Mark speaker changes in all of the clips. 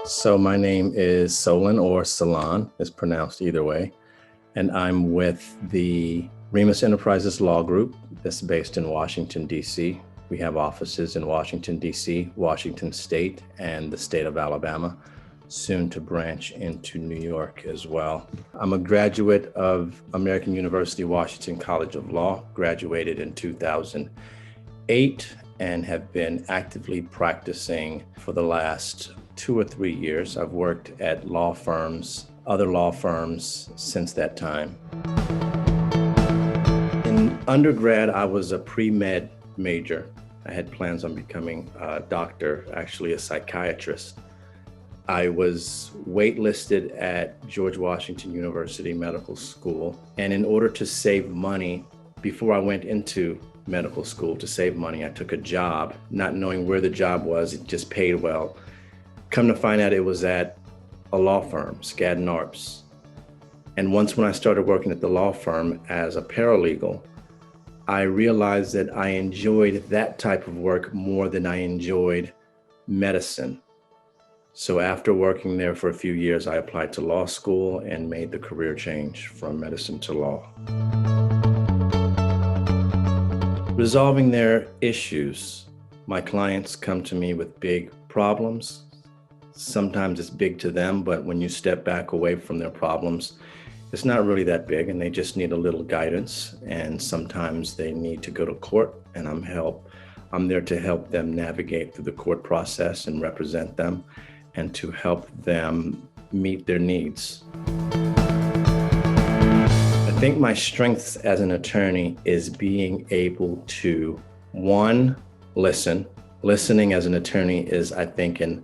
Speaker 1: So my name is Solon, or Solon, it's pronounced either way, and I'm with the Remus Enterprises Law Group that's based in Washington, D.C. We have offices in Washington, D.C., Washington State, and the state of Alabama, soon to branch into New York as well. I'm a graduate of American University Washington College of Law, graduated in 2008, and have been actively practicing for the last 2 or 3 years. I've worked at law firms, other law firms since that time. In undergrad, I was a pre-med major. I had plans on becoming a doctor, actually a psychiatrist. I was waitlisted at George Washington University Medical School. And in order to save money, before I went into medical school to save money, I took a job, not knowing where the job was. It just paid well. Come to find out it was at a law firm, Skadden Arps. And once when I started working at the law firm as a paralegal, I realized that I enjoyed that type of work more than I enjoyed medicine. So after working there for a few years, I applied to law school and made the career change from medicine to law. Resolving their issues. My clients come to me with big problems. Sometimes it's big to them, but when you step back away from their problems, it's not really that big and they just need a little guidance. And sometimes they need to go to court, and I'm there to help them navigate through the court process and represent them and to help them meet their needs. I think my strengths as an attorney is being able to, one, listen. Listening as an attorney is, I think, an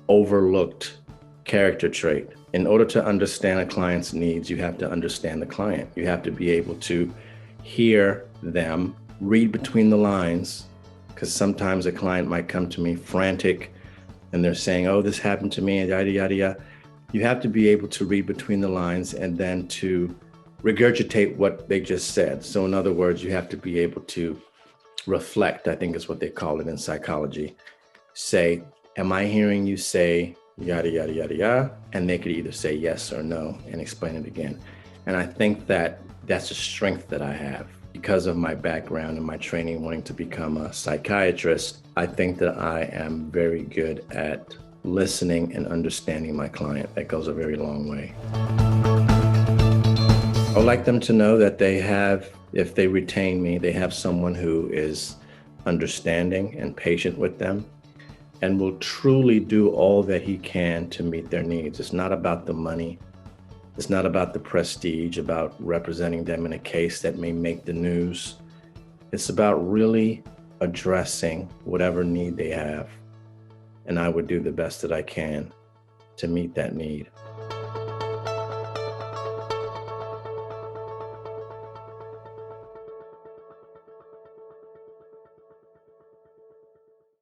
Speaker 1: overlooked character trait. In order to understand a client's needs, you have to understand the client. You have to be able to hear them, read between the lines, because sometimes a client might come to me frantic and they're saying, oh, this happened to me, yada, yada, yada. You have to be able to read between the lines and then to regurgitate what they just said. So in other words, you have to be able to reflect, I think is what they call it in psychology. Say, am I hearing you say yada, yada, yada, yada? And they could either say yes or no and explain it again. And I think that that's a strength that I have. Because of my background and my training wanting to become a psychiatrist, I think that I am very good at listening and understanding my client. That goes a very long way. I would like them to know that they have, if they retain me, they have someone who is understanding and patient with them and will truly do all that he can to meet their needs. It's not about the money. It's not about the prestige, about representing them in a case that may make the news. It's about really addressing whatever need they have. And I would do the best that I can to meet that need.